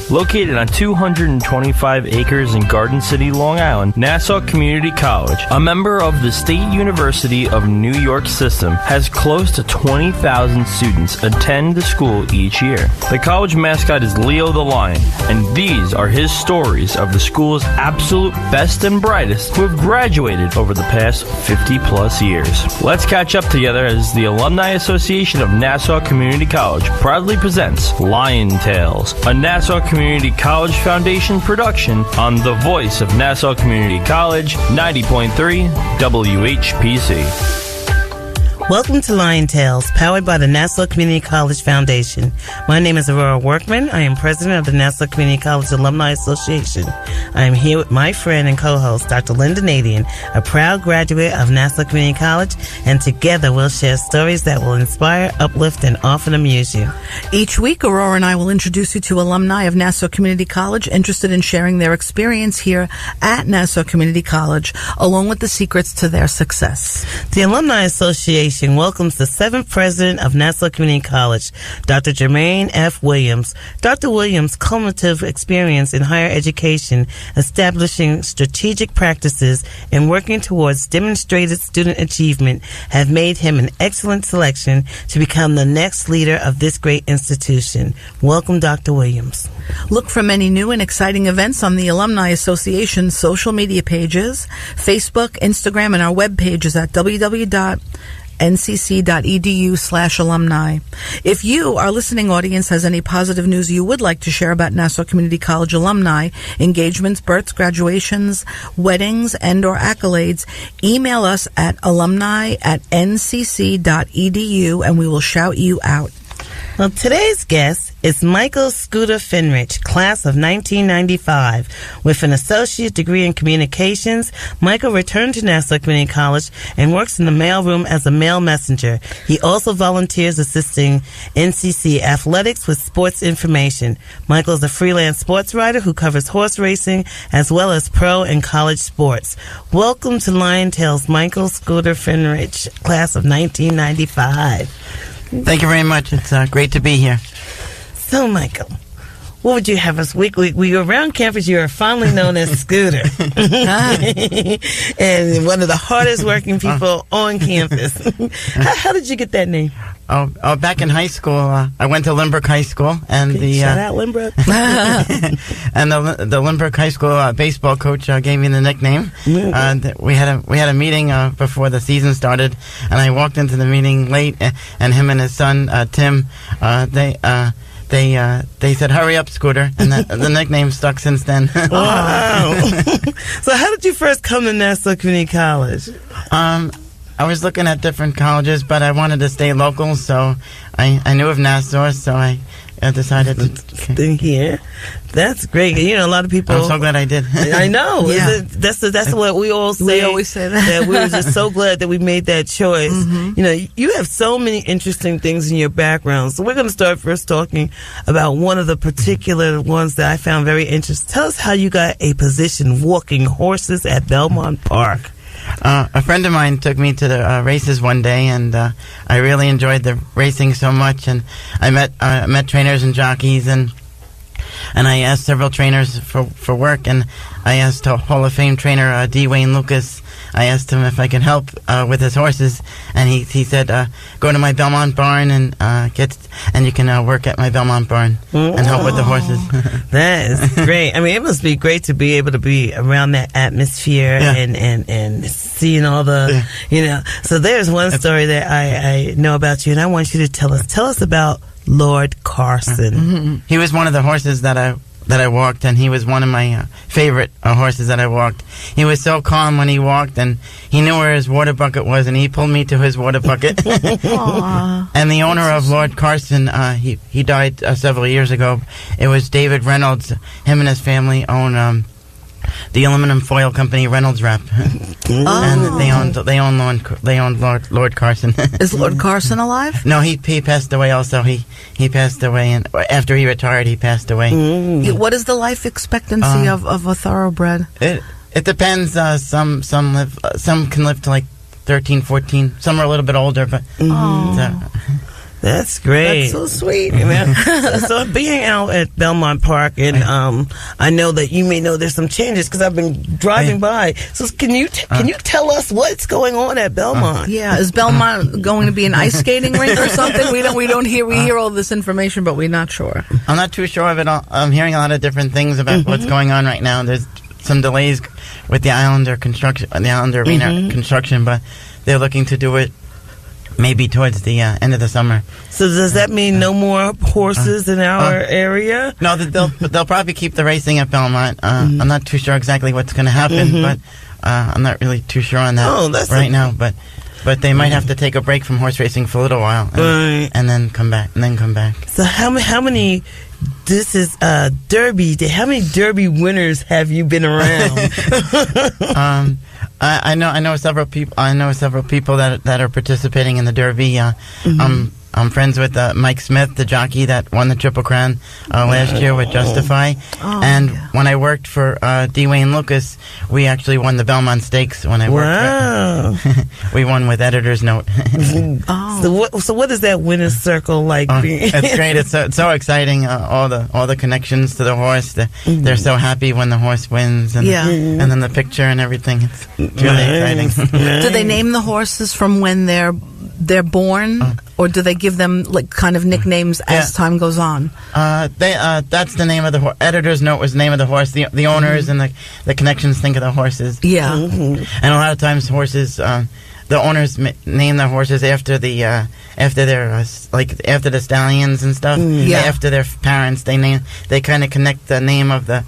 Located on 225 acres in Garden City, Long Island, Nassau Community College, a member of the State University of New York system, has close to 20,000 students attend the school each year. The college mascot is Leo the Lion, and these are his stories of the school's absolute best and brightest who have graduated over the past 50-plus years. Let's catch up together as the Alumni Association of Nassau Community College proudly presents Lion Tales, a Nassau Community College Foundation production on the voice of Nassau Community College, 90.3 WHPC. Welcome to Lion Tales, powered by the Nassau Community College Foundation. My name is Aurora Workman. I am president of the Nassau Community College Alumni Association. I am here with my friend and co-host, Dr. Lynnda Nadien, a proud graduate of Nassau Community College, and together we'll share stories that will inspire, uplift, and often amuse you. Each week, Aurora and I will introduce you to alumni of Nassau Community College interested in sharing their experience here at Nassau Community College, along with the secrets to their success. The Alumni Association welcomes the 7th president of Nassau Community College, Dr. Jermaine F. Williams. Dr. Williams' cumulative experience in higher education, establishing strategic practices, and working towards demonstrated student achievement have made him an excellent selection to become the next leader of this great institution. Welcome, Dr. Williams. Look for many new and exciting events on the Alumni Association's social media pages, Facebook, Instagram, and our web pages at www.ncc.edu/alumni. If you, our listening audience, has any positive news you would like to share about Nassau Community College alumni, engagements, births, graduations, weddings, and or accolades, email us at alumni@ncc.edu and we will shout you out. Well, today's guest is Michael Scooter Fenrich, class of 1995. With an associate degree in communications, Michael returned to Nassau Community College and works in the mailroom as a mail messenger. He also volunteers assisting NCC Athletics with sports information. Michael is a freelance sports writer who covers horse racing as well as pro and college sports. Welcome to Lion Tales, Michael Scooter Fenrich, class of 1995. Thank you very much. It's great to be here. So, Michael, what would you have us? We were around campus. You are fondly known as Scooter, and one of the hardest working people on campus. How did you get that name? Oh, back in high school, I went to Lynbrook High School, and shout out Lynbrook. And the Lynbrook High School baseball coach gave me the nickname. We had a meeting before the season started, and I walked into the meeting late, and him and his son Tim, they said, "Hurry up, Scooter," and the nickname stuck since then. Wow! So, how did you first come to Nassau Community College? I was looking at different colleges, but I wanted to stay local, so I knew of Nassau, so I decided to stay here. That's great. You know, a lot of people. I'm so glad I did. I know. Yeah. That's what we all say. We always say that. We were just so glad that we made that choice. Mm-hmm. You know, you have so many interesting things in your background. So we're going to start first talking about one of the particular ones that I found very interesting. Tell us how you got a position walking horses at Belmont Park. A friend of mine took me to the races one day, and I really enjoyed the racing so much. And I met trainers and jockeys, and I asked several trainers for work. And I asked Hall of Fame trainer D. Wayne Lucas. I asked him if I could help with his horses, and he said, "Go to my Belmont barn and you can work at my Belmont barn and help with the horses." That is great. I mean, it must be great to be able to be around that atmosphere and seeing all the, you know. So there's one story that I know about you, and I want you to tell us about Lord Carson. He was one of the horses that I walked, and he was one of my favorite horses that I walked. He was so calm when he walked, and he knew where his water bucket was, and he pulled me to his water bucket. And the owner of Lord Carson, he died several years ago. It was David Reynolds. Him and his family own the aluminum foil company Reynolds Wrap. And they own Lord Carson. Is Lord Carson alive? No, he passed away also. He passed away, and after he retired, he passed away. What is the life expectancy of a thoroughbred? It depends. Some can live to like 13, 14. Some are a little bit older, but That's great. That's so sweet. So being out at Belmont Park, and I know that you may know there's some changes because I've been driving by. So can you tell us what's going on at Belmont? Yeah, is Belmont going to be an ice skating rink or something? We hear all this information, but we're not sure. I'm not too sure of it all. I'm hearing a lot of different things about what's going on right now. There's some delays with the Islander construction, the Islander Arena construction, but they're looking to do it maybe towards the end of the summer. So does that mean no more horses in our area? No, they'll probably keep the racing at Belmont. I'm not too sure exactly what's going to happen, but I'm not really too sure on that right now. But they might have to take a break from horse racing for a little while, and then come back. So how many? This is Derby. How many Derby winners have you been around? I know several people. I know several people that are participating in the Derby. I'm friends with Mike Smith, the jockey that won the Triple Crown last year with Justify. When I worked for Dwayne Lucas, we actually won the Belmont Stakes when I worked. We won with editor's note. So what is that winner's circle like? It's great. It's so exciting. All the connections to the horse. They're so happy when the horse wins, and then the picture and everything. It's really exciting. Do they name the horses from when they're born, or do they give them like kind of nicknames as time goes on? That's the name of the horse. Editor's note was the name of the horse. The owners and the connections think of the horses. Yeah, and a lot of times horses, the owners name their horses after their after the stallions and stuff. After their parents, they kind of connect the name of the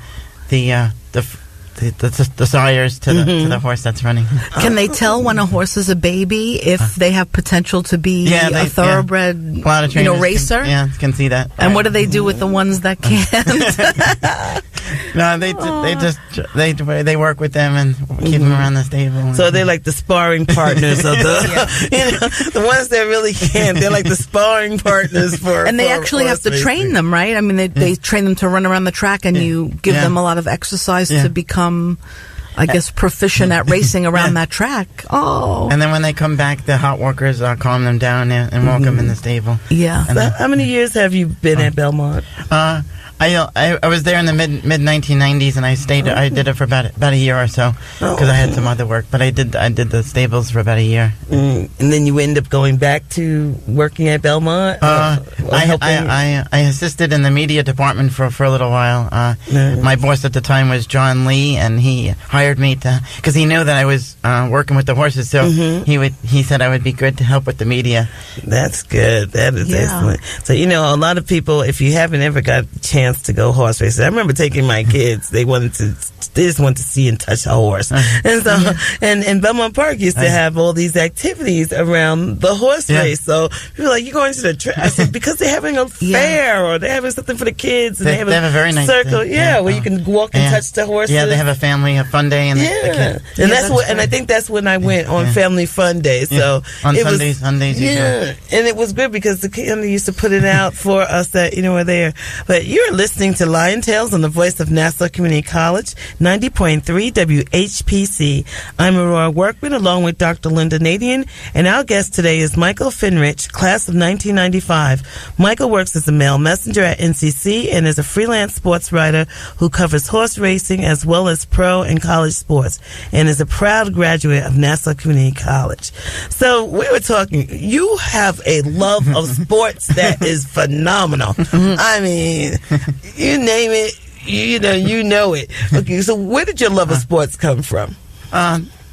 sires to the horse that's running. Can they tell when a horse is a baby if they have potential to be a thoroughbred, a lot of trainers racer? Can see that. And what do they do with the ones that can't? No, they work with them and keep them around the stable. So they're like the sparring partners of the the ones that really can't. They're like the sparring partners for. And they actually have to train them, right? I mean, they train them to run around the track, and you give them a lot of exercise to become, I guess, proficient at racing around that track. Oh. And then when they come back, the hot workers calm them down and walk them in the stable. Yeah. So how many years have you been at Belmont? I was there in the mid 1990s, and I stayed. I did it for about a year or so because I had some other work. But I did the stables for about a year. And then you end up going back to working at Belmont. I assisted in the media department for a little while. My boss at the time was John Lee, and he hired me because he knew that I was working with the horses. So he said I would be good to help with the media. That's good. That is excellent. So a lot of people, if you haven't ever got a chance to go horse racing, I remember taking my kids. They just wanted to see and touch a horse, and so and Belmont Park used to have all these activities around the horse race. So people were like, "You going to the track?" I said, because they're having a fair or they're having something for the kids, and they have a very nice circle, where you can walk and touch the horses. Yeah, they have a fun day, and the kids. And I think that's when I went on Family Fun Day. So on Sundays, and it was good because the kids used to put it out for us that were there. But you're listening to Lion Tales on the voice of Nassau Community College, 90.3 WHPC. I'm Aurora Workman along with Dr. Lynnda Nadien, and our guest today is Michael Fenrich, class of 1995. Michael works as a mail messenger at NCC and is a freelance sports writer who covers horse racing as well as pro and college sports, and is a proud graduate of Nassau Community College. So we were talking, you have a love of sports that is phenomenal. I mean, you name it, you know it. Okay, so where did your love of sports come from?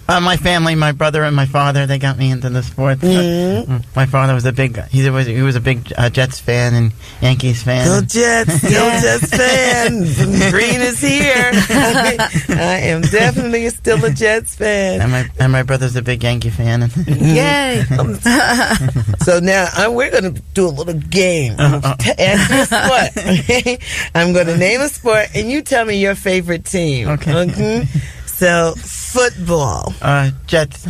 My family, my brother and my father, they got me into the sports. My father was he was a big Jets fan and Yankees fan. Go Jets, go Jets fan. Green is here. I am definitely still a Jets fan. And my brother's a big Yankee fan. Yay! So now we're going to do a little game. Ask you a sport. I'm going to name a sport, and you tell me your favorite team. Okay. So, football. Jets.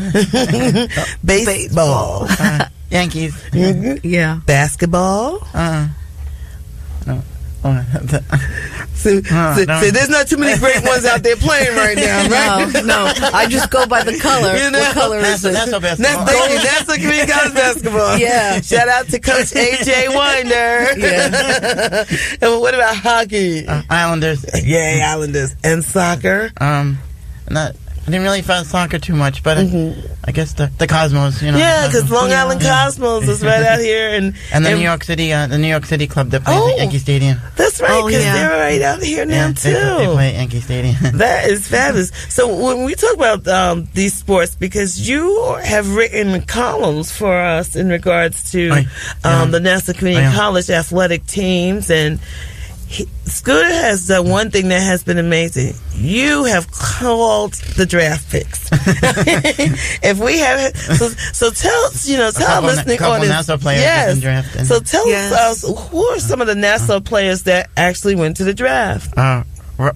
Baseball. Yankees. Yeah. Basketball. See, there's not too many great ones out there playing right now, right? No. I just go by the color. You know? What color is it? Nassau basketball. That's the community college basketball. Yeah. Shout out to Coach AJ Winder. Yeah. And what about hockey? Islanders. Yay, Islanders. And soccer? I didn't really follow soccer too much, but I guess the Cosmos, you know. Yeah, because Long Island Cosmos is right out here, and the New York City club that plays at Yankee Stadium. That's right, because they're right out here now too. They play at Yankee Stadium. That is fabulous. So when we talk about these sports, because you have written columns for us in regards to the Nassau Community College athletic teams, and Scooter has done one thing that has been amazing. You have called the draft picks. If we have, so tell our listening audience. Nassau players have been drafted. So tell us who are some of the Nassau players that actually went to the draft.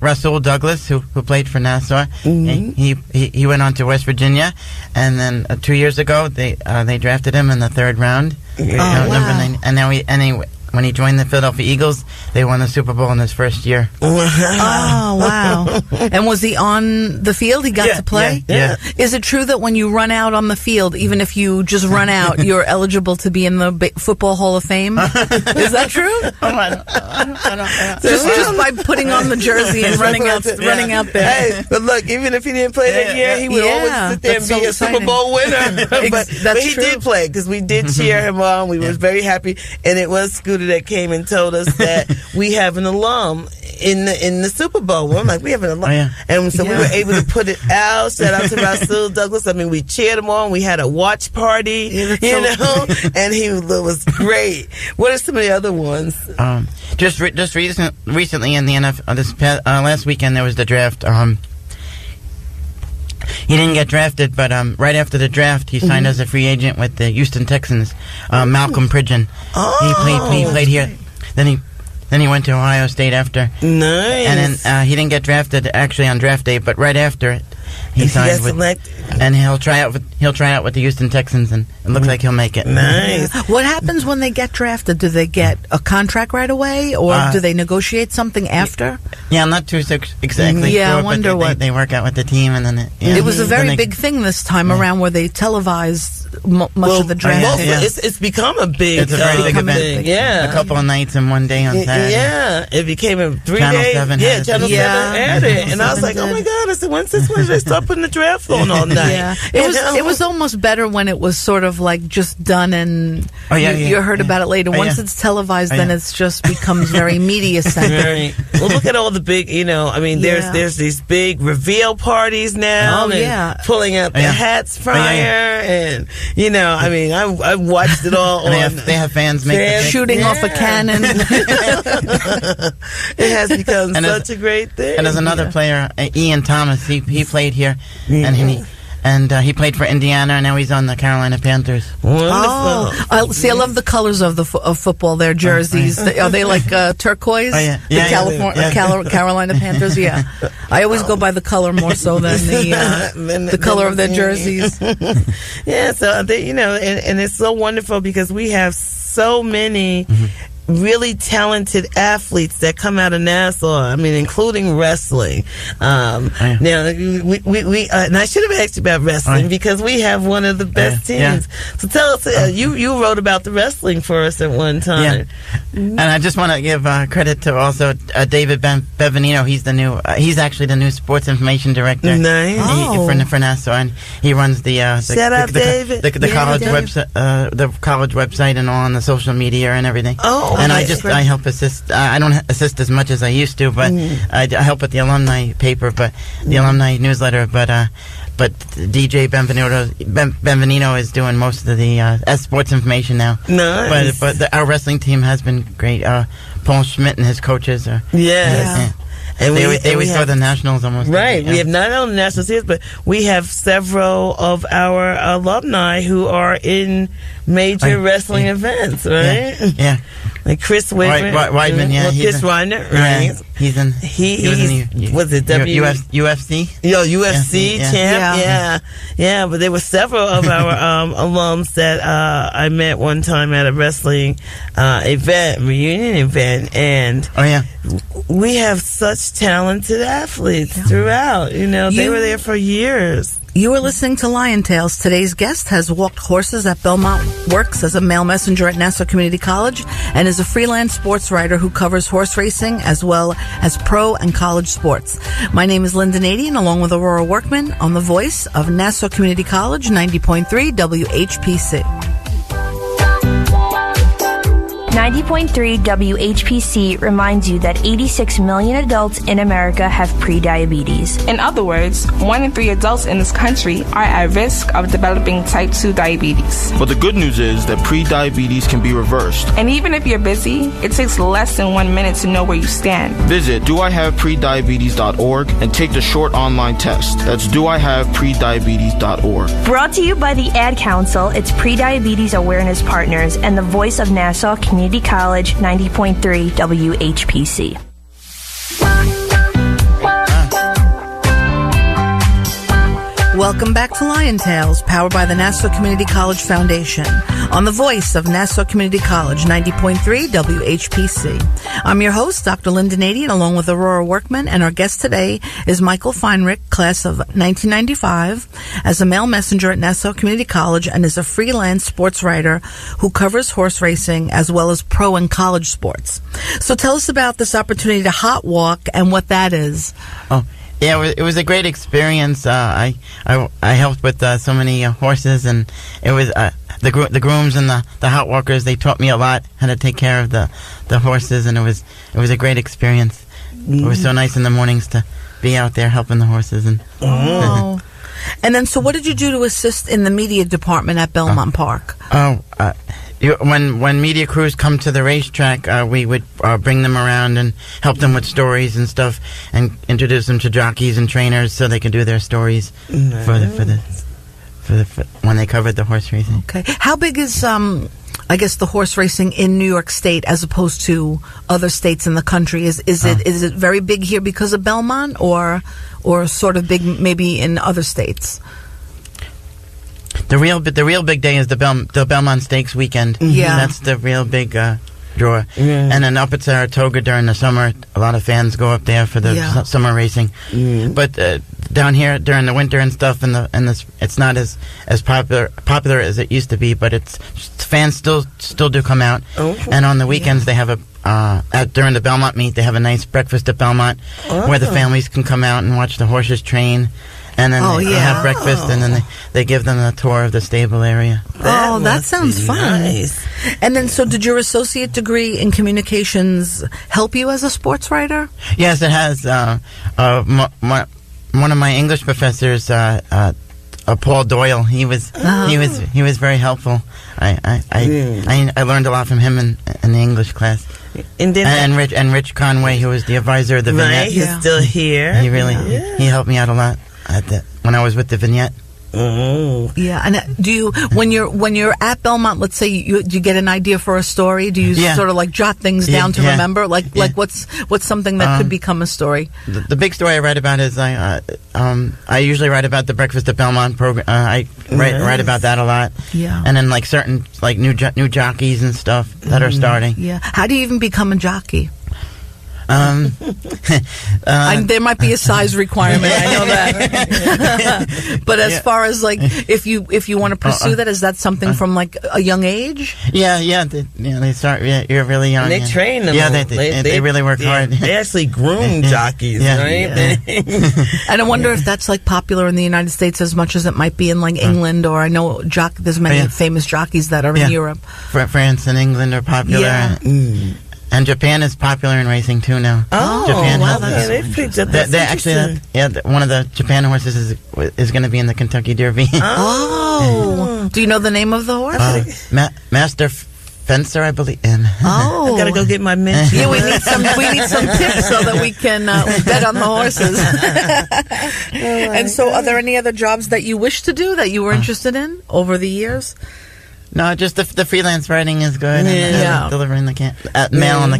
Rasul Douglas, who played for Nassau, he went on to West Virginia, and then 2 years ago they drafted him in the 3rd round. Wow. And now when he joined the Philadelphia Eagles, they won the Super Bowl in his first year. Oh, wow. And was he on the field? He got to play? Yeah. Is it true that when you run out on the field, even if you just run out, you're eligible to be in the Football Hall of Fame? Is that true? I don't. Just by putting on the jersey and running out there. Hey, but look, even if he didn't play that year, he would always sit there and be a Super Bowl winner. but he did play, because we did cheer him on. We was very happy, and it was Scooter that came and told us that we have an alum in the Super Bowl. I'm like, we have an alum, and so we were able to put it out. Shout out to Rasul Douglas. I mean, we cheered him on. We had a watch party, and he was great. What are some of the other ones? Just recently in the NFL, last weekend there was the draft. He didn't get drafted, but right after the draft, he signed as a free agent with the Houston Texans. Malcolm Pridgeon. He played here. Then he went to Ohio State after. Nice. And then he didn't get drafted actually on draft day, but right after it, he signed with. And he'll try out with the Houston Texans, and it looks like he'll make it. Nice. What happens when they get drafted? Do they get a contract right away, or do they negotiate something after? Yeah, I'm not too exactly sure. I wonder but they work out with the team, and then it was a very big thing this time around where they televised much of the draft. It's become a big. It's a very big event. Yeah, a couple of nights and one day on Saturday. Yeah, it became a 3-day. Channel 7 Channel 7 aired it, and I was like, oh my god! I said, when's they start putting the draft on all night? Yeah, it was almost better when it was sort of like just done and you heard about it later. Once it's televised, then it's just becomes very media centered. Right. Well, look at all the big, there's these big reveal parties now. Pulling out the hats prior, and I watched it all. And they have fans shooting off a cannon. It has become such a great thing. And there's another player, Ian Thomas. He played here, and he played for Indiana, and now he's on the Carolina Panthers. Wonderful. I love the colors of football. Their jerseys. Are they like turquoise? The Carolina Panthers. Yeah, I always go by the color more so than the color of their jerseys. Yeah, so they, and it's so wonderful because we have so many. Really talented athletes that come out of Nassau. I mean, including wrestling. Now, we and I should have asked you about wrestling because we have one of the best teams. So tell us, you wrote about the wrestling for us at one time. And I just want to give credit to also David Bevanino. He's actually the new sports information director. Nice. For Nassau, and he runs the shout out David. The college website, the college website, and all on the social media and everything. And I help assist. I don't assist as much as I used to, but I help with the alumni paper, but the alumni newsletter. But DJ Benvenino is doing most of the sports information now. Nice. But our wrestling team has been great. Paul Schmidt and his coaches are. Yes. And they always go to the nationals almost. Right. We have not only national series, but we have several of our alumni who are in major wrestling events, right? Yeah. Like Chris Weidman. Chris Weidman, right? He's in was it UFC? UFC champ. Yeah. But there were several of our alums that I met one time at a wrestling reunion event, and we have such talented athletes throughout. They were there for years. You are listening to Lion Tales. Today's guest has walked horses at Belmont, works as a mail messenger at Nassau Community College, and is a freelance sports writer who covers horse racing as well as pro and college sports. My name is Lynnda Nadien, along with Aurora Workman, on the voice of Nassau Community College, 90.3 WHPC. 90.3 WHPC reminds you that 86 million adults in America have prediabetes. In other words, 1 in 3 adults in this country are at risk of developing type 2 diabetes. But the good news is that prediabetes can be reversed. And even if you're busy, it takes less than 1 minute to know where you stand. Visit doihaveprediabetes.org and take the short online test. That's doihaveprediabetes.org. Brought to you by the Ad Council, its Prediabetes Awareness Partners, and the voice of Nassau Community College, 90.3 WHPC. Welcome back to Lion Tales, powered by the Nassau Community College Foundation, on the voice of Nassau Community College, 90.3 WHPC. I'm your host, Dr. Lynnda Nadien, along with Aurora Workman, and our guest today is Michael Fenrich, class of 1995, as a mail messenger at Nassau Community College and is a freelance sports writer who covers horse racing as well as pro and college sports. So tell us about this opportunity to hot walk and what that is. Oh. Yeah, it was a great experience. I helped with so many horses, and it was the grooms and the hot walkers. They taught me a lot how to take care of the horses, and it was a great experience. It was so nice in the mornings to be out there helping the horses. And and then, so what did you do to assist in the media department at Belmont Park? When media crews come to the racetrack, we would bring them around and help them with stories and stuff, and introduce them to jockeys and trainers so they could do their stories for when they covered the horse racing. Okay, how big is I guess the horse racing in New York State as opposed to other states in the country? Is it very big here because of Belmont, or sort of big maybe in other states? The real big day is the Belmont Stakes weekend. Yeah, that's the real big draw. And then up at Saratoga during the summer, a lot of fans go up there for the summer racing. But down here during the winter and stuff, it's not as popular as it used to be. But fans still do come out. And on the weekends they have during the Belmont meet, they have a nice breakfast at Belmont where the families can come out and watch the horses train. And then they have breakfast, and then they give them a tour of the stable area. That sounds fun. Nice. And then, so did your associate degree in communications help you as a sports writer? Yes, it has. One of my English professors, Paul Doyle, he was very helpful. I learned a lot from him in the English class. And Rich Conway, who was the advisor of the vignette. Right, he's still here. He really he helped me out a lot when I was with the vignette. Yeah, and when you're at Belmont, let's say do you get an idea for a story? Do you sort of like jot things down to remember? Like what's something that could become a story? The big story I write about is I usually write about the Breakfast at Belmont program. I write about that a lot. Yeah, and then like certain like new jockeys and stuff that are starting. Yeah, how do you even become a jockey? There might be a size requirement. I know that. But as far as like, if you want to pursue that, is that something from like a young age? Yeah. They start. Yeah, you're really young. And they train them. Yeah, they really work hard. They actually groom jockeys, right? Yeah. And I wonder if that's like popular in the United States as much as it might be in like England, or I know there's many famous jockeys that are in Europe. France and England are popular. Yeah. And Japan is popular in racing too now. Japan they've picked up. One of the Japan horses is going to be in the Kentucky Derby. Do you know the name of the horse? Master Fencer, I believe. I gotta go get my mention. Yeah, we need some tips so that we can bet on the horses. And so, are there any other jobs that you wish to do that you were interested in over the years? No, just the freelance writing is good. And delivering the mail on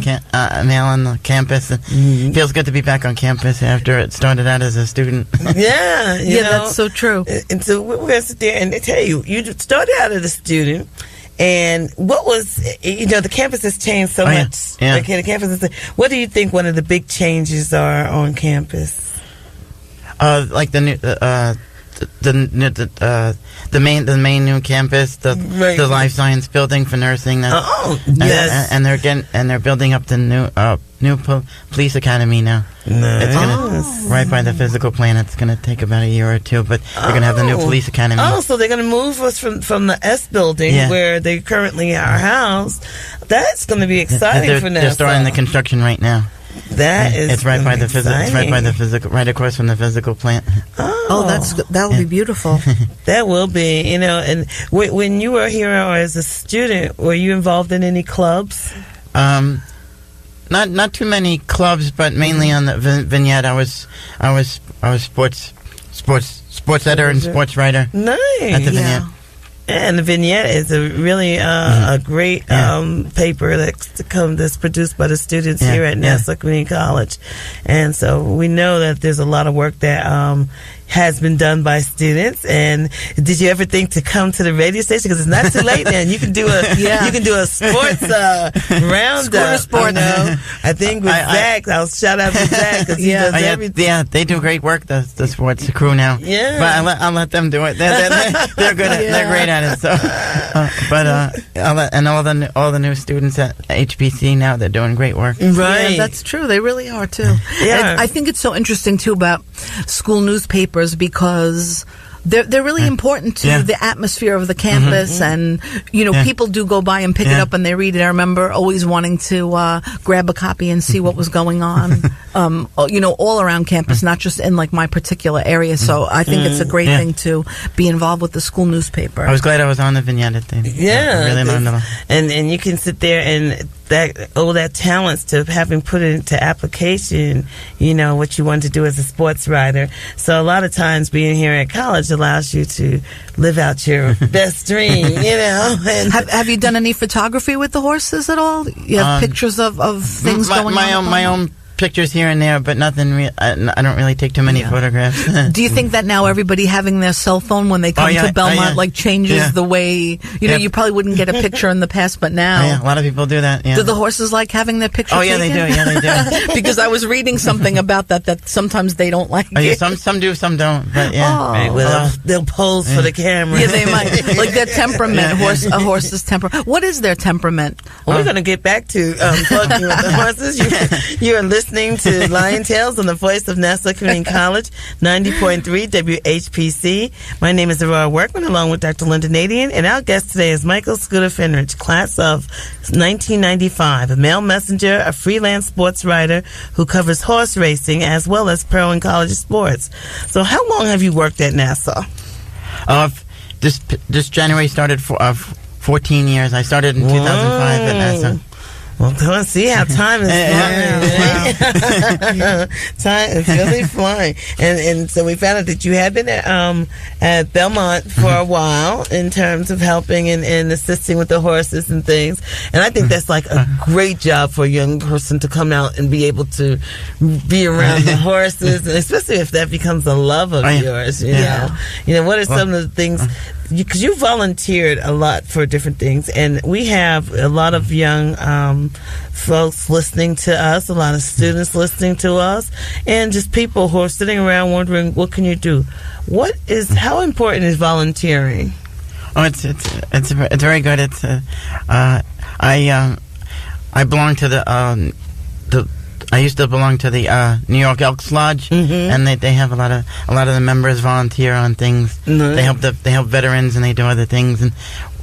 the campus. It feels good to be back on campus after it started out as a student. Yeah, that's so true. And so we're going to sit there and tell you started out as a student, And what was, the campus has changed so much. Yeah. Okay, the campus what do you think one of the big changes are on campus? Like the new, the main new campus, the life science building for nursing. Yes. And they're building up the new police academy now. Nice. It's gonna right by the physical plant. It's gonna take about a year or two, but they're gonna have the new police academy. Oh, so they're gonna move us from the S building where they currently are housed. That's gonna be exciting for now. They're starting the construction right now. It's right by the physical, right across from the physical plant. That will be beautiful. That will be, And when you were here or as a student, were you involved in any clubs? Not too many clubs, but mainly on the vignette. I was sports editor and sports writer. Nice. At the vignette. And the vignette is a really a great paper that's produced by the students here at Nassau Community College, and so we know that there's a lot of work that has been done by students. And did you ever think to come to the radio station? Because it's not too late now. You can do a sports roundup. Sport. I think with Zach, I'll shout out to Zach because he does everything. Yeah, they do great work. The sports crew now. Yeah, but I'll let them do it. They're good. They're great at it. So, all the new students at HPC now, they're doing great work. Right, yeah, that's true. They really are too. Yeah. I think it's so interesting too about school newspapers because they're really important to the atmosphere of the campus, and people do go by and pick it up and they read it. I remember always wanting to grab a copy and see what was going on, all around campus, not just in like my particular area. So I think it's a great thing to be involved with the school newspaper. I was glad I was on the vignette thing. Yeah, I really learned a lot. And you can sit there and that talents to having put it into application, what you want to do as a sports writer. So a lot of times being here at college allows you to live out your best dream, And have you done any photography with the horses at all? You have pictures of things going on? My own pictures here and there, but nothing. I don't really take too many photographs. Do you think that now everybody having their cell phone when they come to Belmont changes the way you probably wouldn't get a picture in the past, but now a lot of people do that. Yeah. Do the horses like having their picture taken? They do. Yeah, they do. Because I was reading something about that sometimes they don't like it. Some do, some don't. But they'll pose for the camera. Yeah, they might. Like their temperament, a horse's temperament. What is their temperament? Well, we're going to get back to talking with the horses. You're listening to Lion Tales on the voice of Nassau Community College, 90.3 WHPC. My name is Aurora Workman, along with Dr. Lynnda Nadien, and our guest today is Michael Fenrich, class of 1995, a mail messenger, a freelance sports writer who covers horse racing as well as pro and college sports. So how long have you worked at Nassau? This January started 14 years. I started in 2005 at Nassau. Well, let's see how time is flying. Time is really flying. And so we found out that you had been at Belmont for a while in terms of helping and assisting with the horses and things. And I think that's like a great job for a young person to come out and be able to be around the horses, and especially if that becomes a love of yours. You know, what are some of the things? Because you volunteered a lot for different things, and we have a lot of young folks listening to us, a lot of students listening to us, and just people who are sitting around wondering, what can you do? How important is volunteering? Oh, it's very good. It's I belong to the I used to belong to the New York Elks Lodge, and they have a lot of the members volunteer on things. Nice. They help veterans, and they do other things. And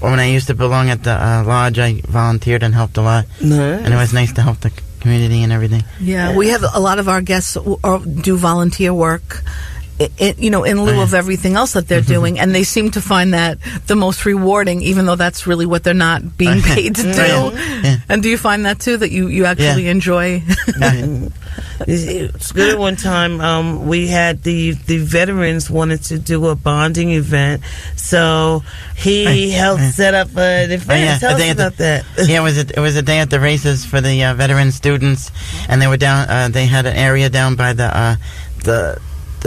when I used to belong at the lodge, I volunteered and helped a lot. Nice. And it was nice to help the community and everything. Yeah, we have a lot of our guests do volunteer work. In lieu of everything else that they're doing, and they seem to find that the most rewarding, even though that's really what they're not being paid to do. And do you find that too, that you actually enjoy? It's good. At one time, we had the veterans wanted to do a bonding event, so he helped set up an event. Tell us about that. Yeah, it was a day at the races for the veteran students, and they were down. They had an area down by the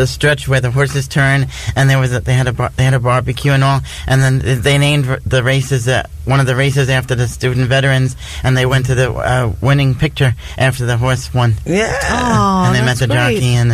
stretch where the horses turn, and they had a barbecue and all, and then they named the races one of the races after the student veterans, and they went to the winning picture after the horse won. Yeah. Oh, And they met the jockey, and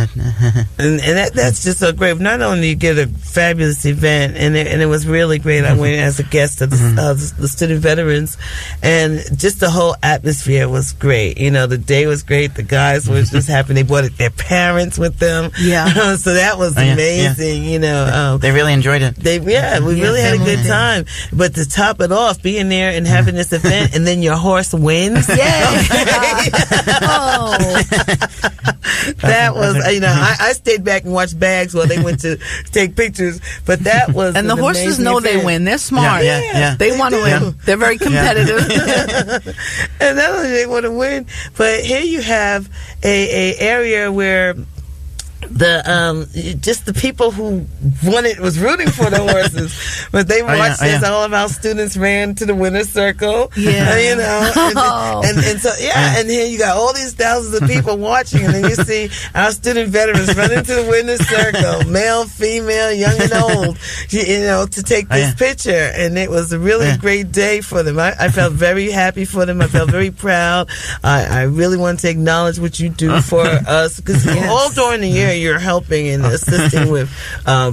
that's just so great. Not only do you get a fabulous event, and it was really great. I went as a guest of the student veterans, and just the whole atmosphere was great. You know, the day was great. The guys were just happy. They brought their parents with them. Yeah. So that was amazing. You know, they really enjoyed it. we really had a good time. But to top it off, being there and having this event, and then your horse wins. Yay! Oh. That was, you know, I stayed back and watched bags while they went to take pictures, but that was And the horses know event. They win. They're smart. Yeah. They want to win. They're very competitive. And not only they want to win, but here you have a area where just the people who was rooting for the horses, but they watched this. All of our students ran to the winner's circle. Yeah, you know, and so and here you got all these thousands of people watching, and then you see our student veterans running to the winner's circle, male, female, young and old, you know, to take this picture, and it was a really great day for them. I felt very happy for them. I felt very proud. I really want to acknowledge what you do for us, because all during the year you're helping and assisting with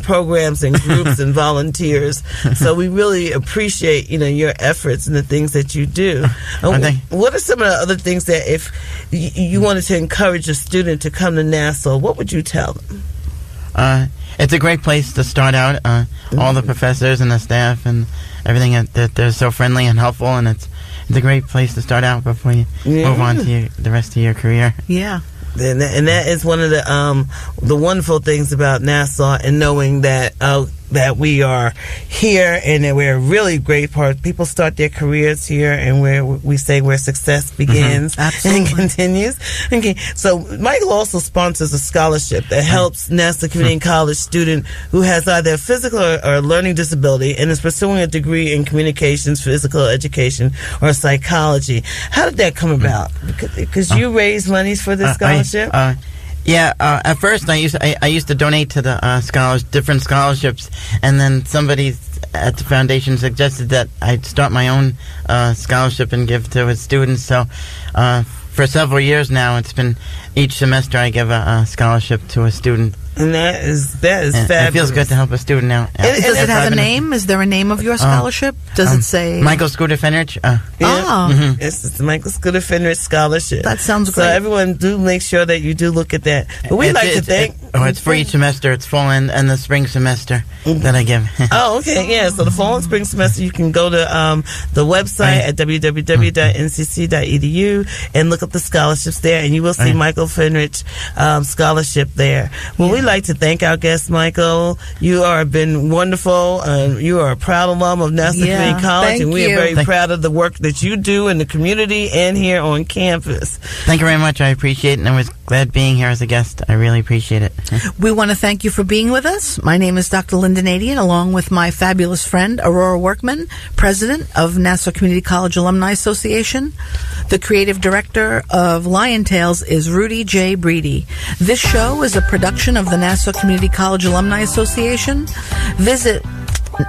programs and groups and volunteers. So we really appreciate, you know, your efforts and the things that you do. What are some of the other things that if you wanted to encourage a student to come to Nassau, what would you tell them? It's a great place to start out. All the professors and the staff and everything, they're so friendly and helpful, and it's a great place to start out before you move on to the rest of your career. Yeah. And that is one of the wonderful things about Nassau, and knowing that we are here and that we're a really great part. People start their careers here, and we say where success begins and continues. Okay. So Michael also sponsors a scholarship that helps Nassau Community College student who has either a physical or learning disability and is pursuing a degree in communications, physical education, or psychology. How did that come about? Because you raised monies for this scholarship? At first I used to donate to the different scholarships, and then somebody at the foundation suggested that I'd start my own scholarship and give to its students. So for several years now, it's been each semester I give a scholarship to a student. And that is fabulous. It feels good to help a student out. Does it have a name? Is there a name of your scholarship? Does it say Michael Fenrich? It's the Michael Fenrich Scholarship. That sounds great. So everyone do make sure that you do look at that. But we like to thank. It's for each semester. It's fall and the spring semester that I give. Oh, okay, yeah. So the fall and spring semester, you can go to the website at www.ncc.edu and look up the scholarships there, and you will see Michael Fenrich scholarship there. Well, we like to thank our guest, Michael. You have been wonderful. You are a proud alum of Nassau Community College, and we are very proud of the work that you do in the community and here on campus. Thank you very much. I appreciate it, and I was glad being here as a guest. I really appreciate it. We want to thank you for being with us. My name is Dr. Lynnda Nadien, along with my fabulous friend, Aurora Workman, president of Nassau Community College Alumni Association. The creative director of Lion Tales is Rudy J. Breedy. This show is a production of the Nassau Community College Alumni Association. Visit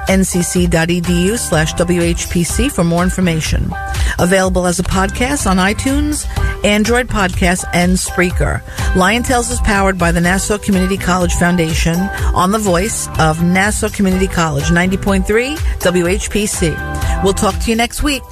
ncc.edu/WHPC for more information. Available as a podcast on iTunes, Android Podcasts, and Spreaker. Lion Tales is powered by the Nassau Community College Foundation on the voice of Nassau Community College 90.3 WHPC. We'll talk to you next week.